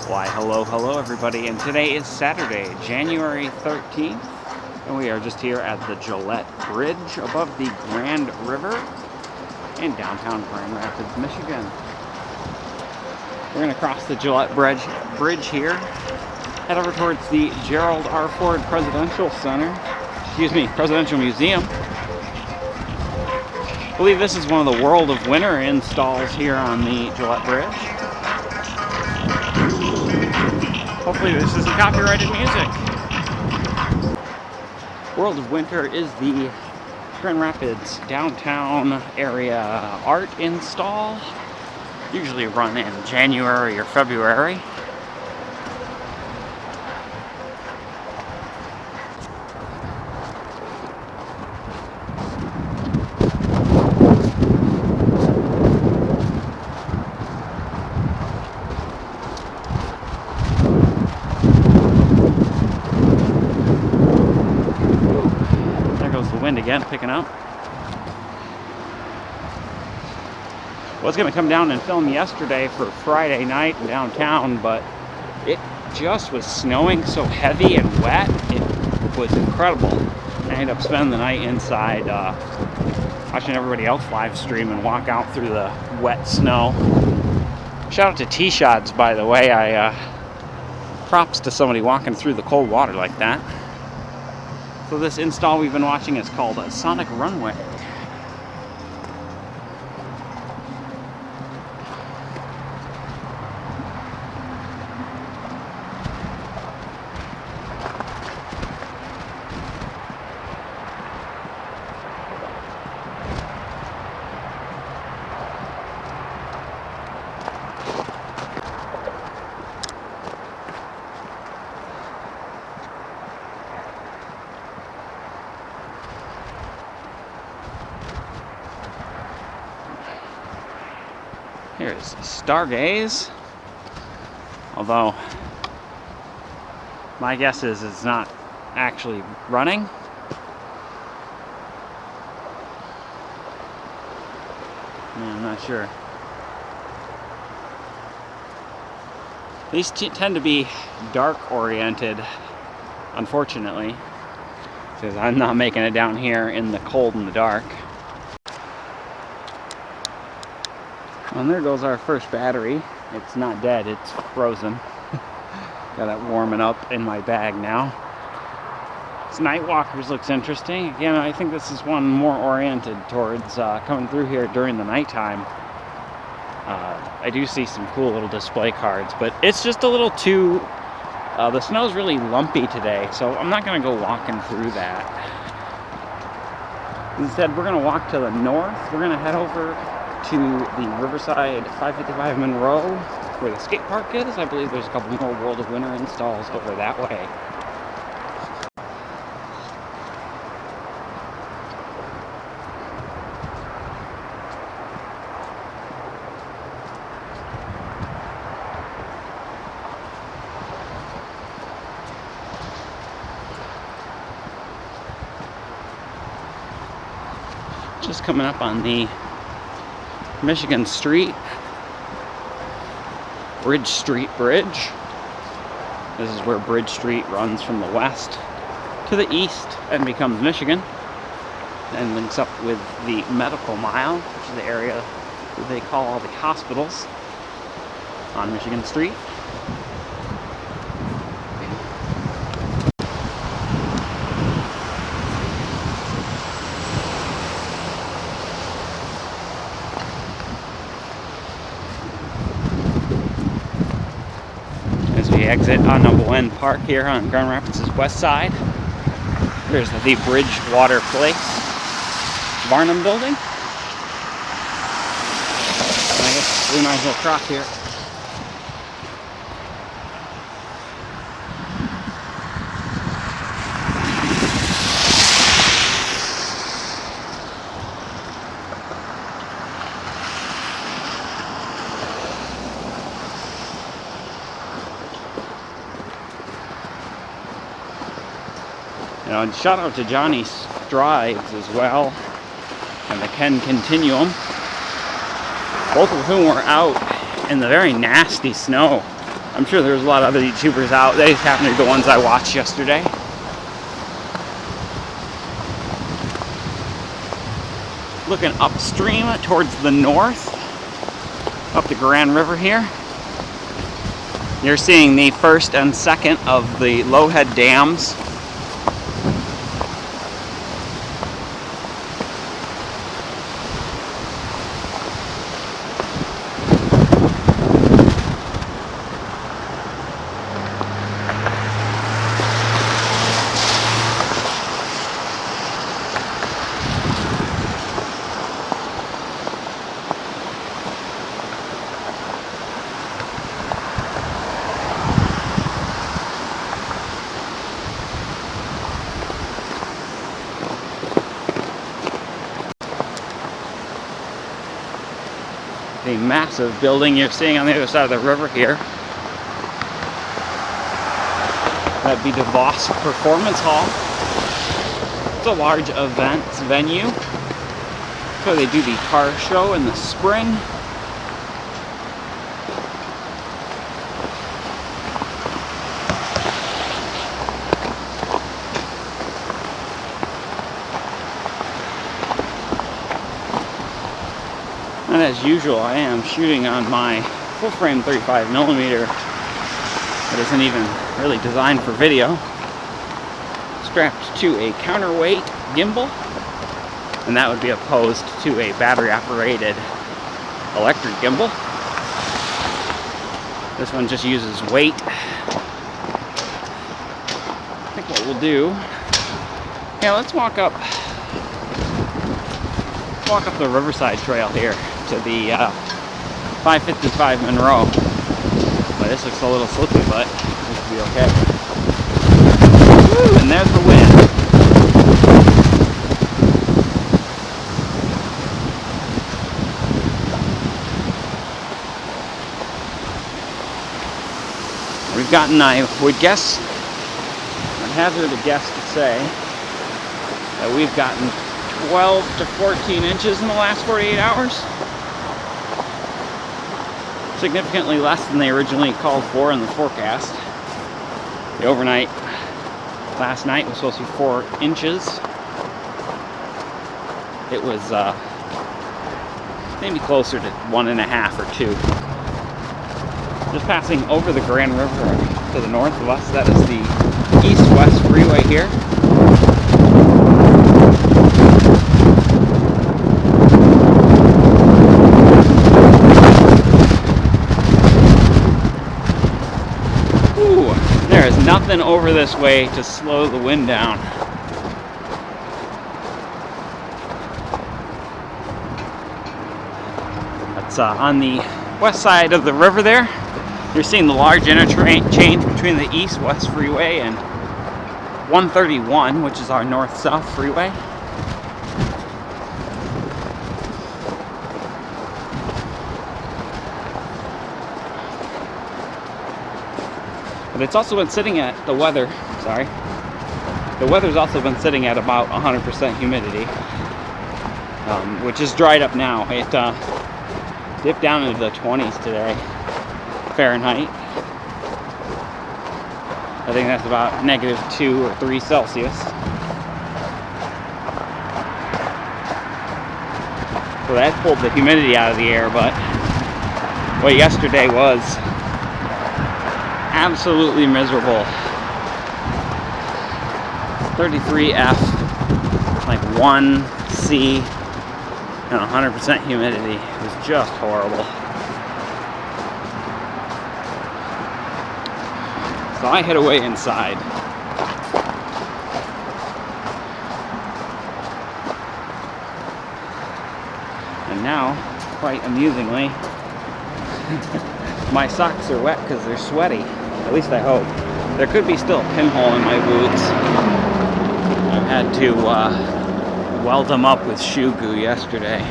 Why, hello everybody, and today is Saturday, January 13th, and we are just here at the Gillette Bridge above the Grand River in downtown Grand Rapids, Michigan. We're going to cross the Gillette Bridge here, head over towards the Gerald R. Ford Presidential Museum. I believe this is one of the World of Winter installs here on the Gillette Bridge. Hopefully this isn't copyrighted music. World of Winter is the Grand Rapids downtown area art install. Usually run in January or February. Wind again picking up. Was going to come down and film yesterday for Friday night in downtown, but it just was snowing so heavy and wet. It was incredible. I ended up spending the night inside watching everybody else live stream and walk out through the wet snow. Shout out to T-Shots, by the way. Props to somebody walking through the cold water like that. So this install we've been watching is called Sonic Runway. Here's Stargaze, although my guess is it's not actually running. I'm not sure. These tend to be dark oriented, unfortunately, because I'm not making it down here in the cold and the dark. And there goes our first battery. It's not dead, it's frozen. Got that warming up in my bag now. This Nightwalkers looks interesting. Again, I think this is one more oriented towards coming through here during the nighttime. I do see some cool little display cards, but it's just a little too... the snow's really lumpy today, so I'm not going to go walking through that. Instead, we're going to walk to the north. We're going to head over to the Riverside 555 Monroe, where the skate park is. I believe there's a couple more World of Winter installs over that way. Just coming up on the Michigan Street, Bridge Street Bridge. This is where Bridge Street runs from the west to the east and becomes Michigan, and links up with the Medical Mile, which is the area that they call all the hospitals on Michigan Street. As we exit on Bowen Park here on Grand Rapids' west side, there's the Bridgewater Place Barnum building. And I guess we might as well cross here. And shout out to Johnny Strides as well, and the Ken Continuum, both of whom were out in the very nasty snow I'm sure there's a lot of other YouTubers out. They happen to be the ones I watched yesterday. Looking upstream towards the north, up the Grand River here. You're seeing the first and second of the Lowhead dams. The massive building you're seeing on the other side of the river here. That'd be DeVos Performance Hall. It's a large events venue. So they do the car show in the spring. And as usual, I am shooting on my full frame 35mm that isn't even really designed for video, strapped to a counterweight gimbal, and that would be opposed to a battery operated electric gimbal. This one just uses weight. I think what we'll do, yeah, let's walk up the Riverside Trail here to the 555 Monroe. But this looks a little slippy, but it should be okay. Woo, and there's the wind. We've gotten, I would guess, I'd hazard a guess to say that we've gotten 12 to 14 inches in the last 48 hours. Significantly less than they originally called for in the forecast. The overnight last night was supposed to be 4 inches. It was maybe closer to 1.5 or 2. Just passing over the Grand River to the north of us. That is the east-west freeway here. There is nothing over this way to slow the wind down. That's on the west side of the river there. You're seeing the large interchange between the east-west freeway and 131, which is our north-south freeway. But it's also been sitting at the weather, the weather's also been sitting at about 100% humidity, which is dried up now. It dipped down into the 20s today, Fahrenheit. I think that's about -2 or 3 Celsius. So that pulled the humidity out of the air, but what yesterday was absolutely miserable. 33F, like 1C, and 100% humidity. It was just horrible. So I head away inside. And now, quite amusingly, my socks are wet because they're sweaty. At least I hope. There could be still a pinhole in my boots. I've had to weld them up with shoe goo yesterday.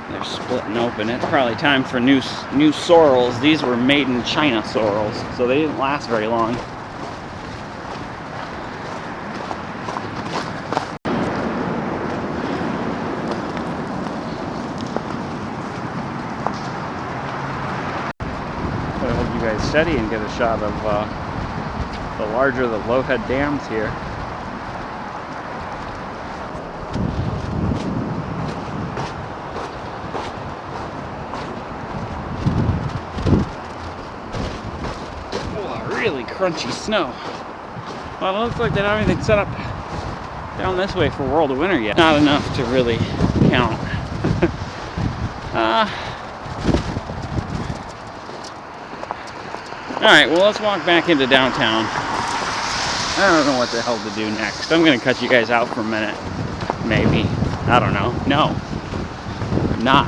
They're splitting open. It's probably time for new sorrels. These were made in China sorrels, so they didn't last very long. I'll hold you guys steady and get a shot of the larger, the Lowhead dams here. Oh, really crunchy snow. Well, it looks like they don't have anything set up down this way for World of Winter yet. Not enough to really count. Alright, well, let's walk back into downtown. I don't know what the hell to do next. I'm going to cut you guys out for a minute. Maybe. I don't know. No. I'm not.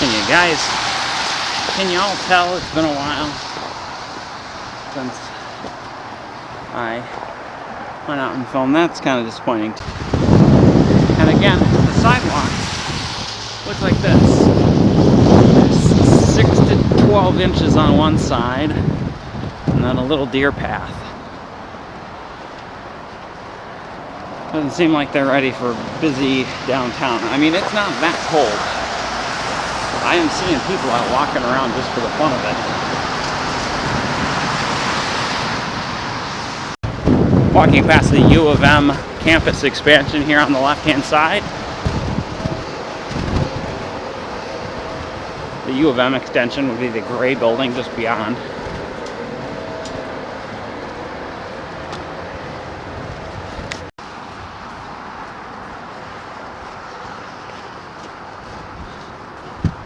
And you guys, can you all tell it's been a while since I went out and filmed? That's kind of disappointing. And again, the sidewalk looks like this. There's 6 to 12 inches on one side, and then a little deer path. Doesn't seem like they're ready for busy downtown. I mean, it's not that cold. I am seeing people out walking around just for the fun of it. Walking past the U of M campus expansion here on the left-hand side. The U of M extension would be the gray building just beyond.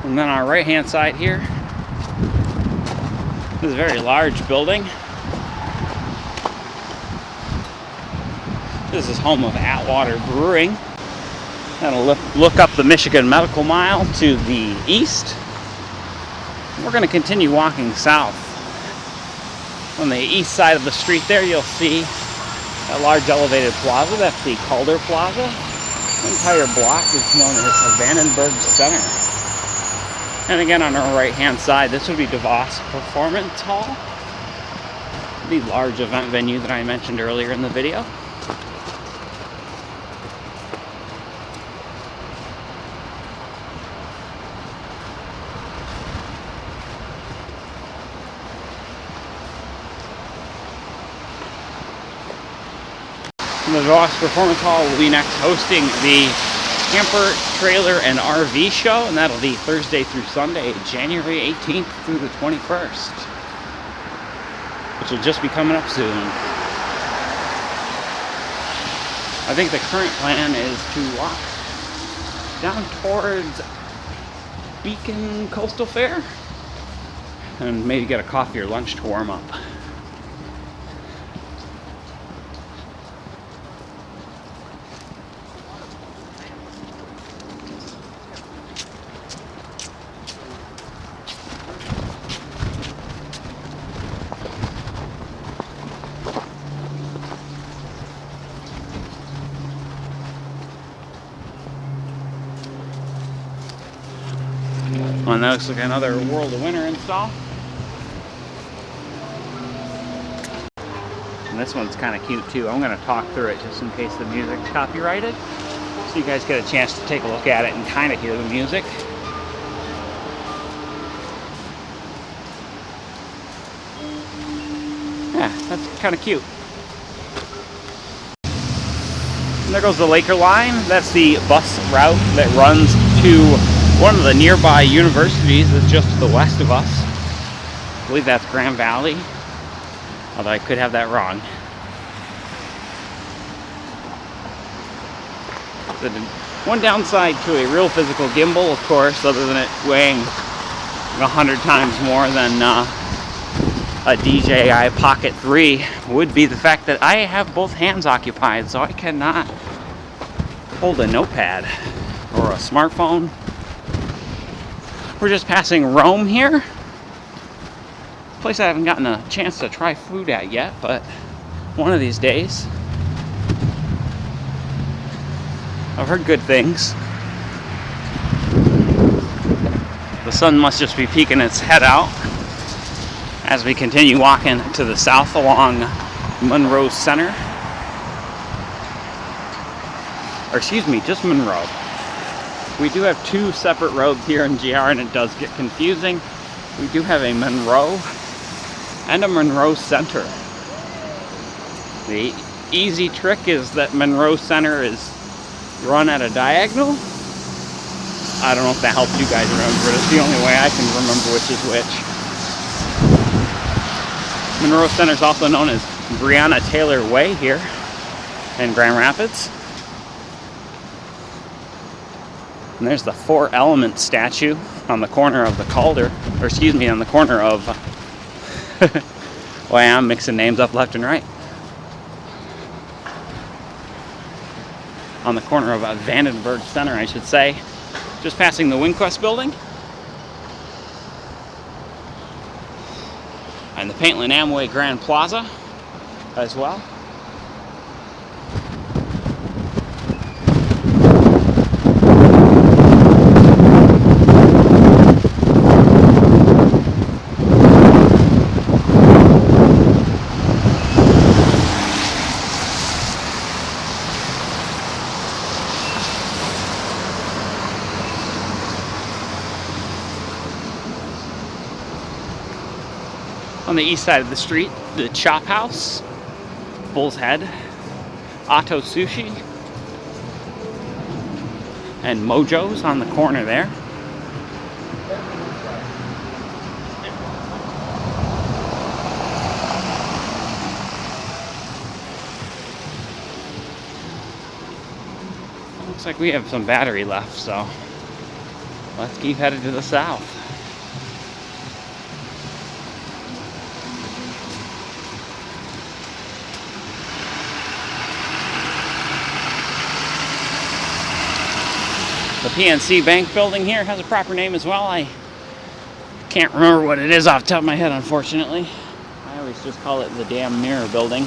And then our right-hand side here, this is a very large building. This is home of Atwater Brewing. That'll look up the Michigan Medical Mile to the east. We're going to continue walking south. On the east side of the street there, you'll see a large elevated plaza. That's the Calder Plaza. The entire block is known as Vandenberg Center. And again, on our right-hand side, this would be DeVos Performance Hall, the large event venue that I mentioned earlier in the video. The DeVos Performance Hall will be next hosting the Camper, Trailer, and RV show, and that'll be Thursday through Sunday, January 18th through the 21st, which will just be coming up soon. I think the current plan is to walk down towards Beacon Coastal Fair and maybe get a coffee or lunch to warm up. And that looks like another World of Winter install. And this one's kind of cute too. I'm going to talk through it just in case the music's copyrighted, so you guys get a chance to take a look at it and kind of hear the music. Yeah, that's kind of cute. And there goes the Laker line. That's the bus route that runs to one of the nearby universities that's just to the west of us. I believe that's Grand Valley, although I could have that wrong. So one downside to a real physical gimbal, of course, other than it weighing 100 times more than a DJI Pocket 3, would be the fact that I have both hands occupied, so I cannot hold a notepad or a smartphone. We're just passing Rome here. A place I haven't gotten a chance to try food at yet, but one of these days. I've heard good things. The sun must just be peeking its head out as we continue walking to the south along Monroe Center. or excuse me, just Monroe. We do have two separate roads here in GR, and it does get confusing. We do have a Monroe and a Monroe Center. The easy trick is that Monroe Center is run at a diagonal. I don't know if that helps you guys remember, but it's the only way I can remember which is which. Monroe Center is also known as Breonna Taylor Way here in Grand Rapids. And there's the Four Element statue on the corner of the Calder, or excuse me, on the corner of, well, I'm mixing names up left and right. On the corner of Vandenberg Center, I should say, just passing the WinQuest building. And the Paintland Amway Grand Plaza as well. On the east side of the street, the Chop House, Bull's Head, Otto Sushi, and Mojo's on the corner there. Looks like we have some battery left, so let's keep headed to the south. The PNC Bank building here has a proper name as well. I can't remember what it is off the top of my head, unfortunately. I always just call it the damn mirror building.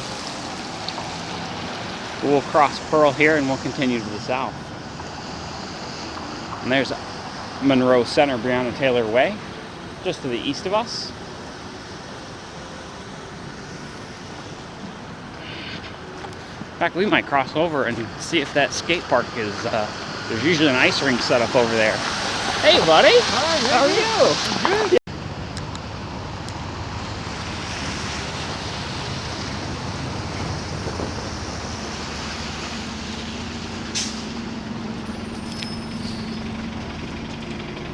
We'll cross Pearl here and we'll continue to the south. And there's Monroe Center, Breonna Taylor Way, just to the east of us. In fact, we might cross over and see if that skate park is, there's usually an ice rink set up over there. Hey, buddy. Hi, how are you? Good.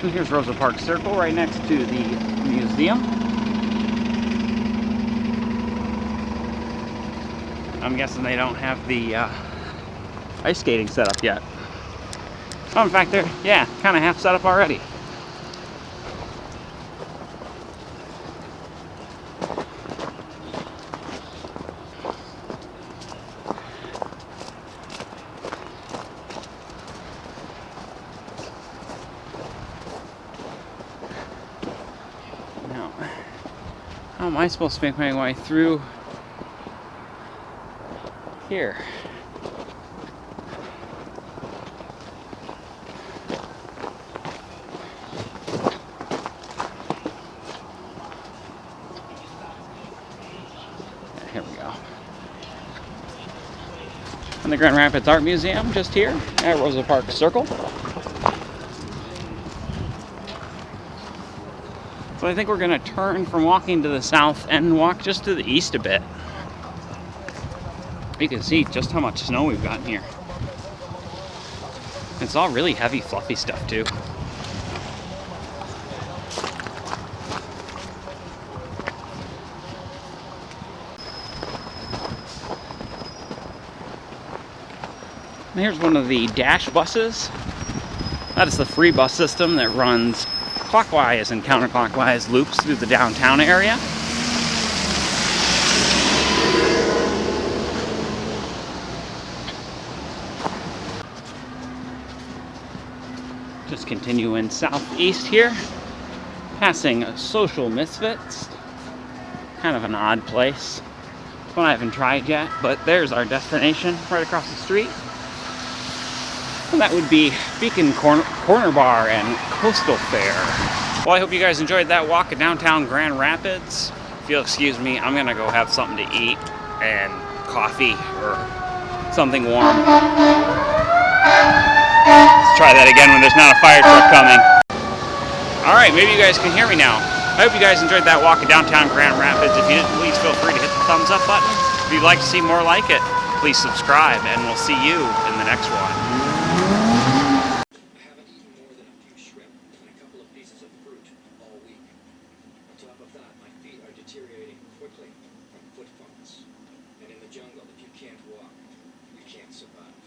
And here's Rosa Parks Circle right next to the museum. I'm guessing they don't have the ice skating set up yet. Oh, in fact, they're, yeah, kind of half set up already. Now, how am I supposed to make my way through here? Here we go. And the Grand Rapids Art Museum just here at Rosa Parks Circle. So I think we're going to turn from walking to the south and walk just to the east a bit. You can see just how much snow we've gotten here. It's all really heavy, fluffy stuff too. And here's one of the Dash buses. That is the free bus system that runs clockwise and counterclockwise loops through the downtown area. Just continuing southeast here, passing Social Misfits. Kind of an odd place. It's one I haven't tried yet, but there's our destination right across the street. And that would be Beacon Corner Bar and Coastal Fair. Well, I hope you guys enjoyed that walk at downtown Grand Rapids. If you'll excuse me, I'm gonna go have something to eat and coffee or something warm. Let's try that again when there's not a fire truck coming. Alright, maybe you guys can hear me now. I hope you guys enjoyed that walk of downtown Grand Rapids. If you did, please feel free to hit the thumbs up button. If you'd like to see more like it, please subscribe, and we'll see you in the next one. I haven't eaten more than a few shrimp and a couple of pieces of fruit all week. On top of that, my feet are deteriorating quickly from foot fungus. And in the jungle, if you can't walk, you can't survive.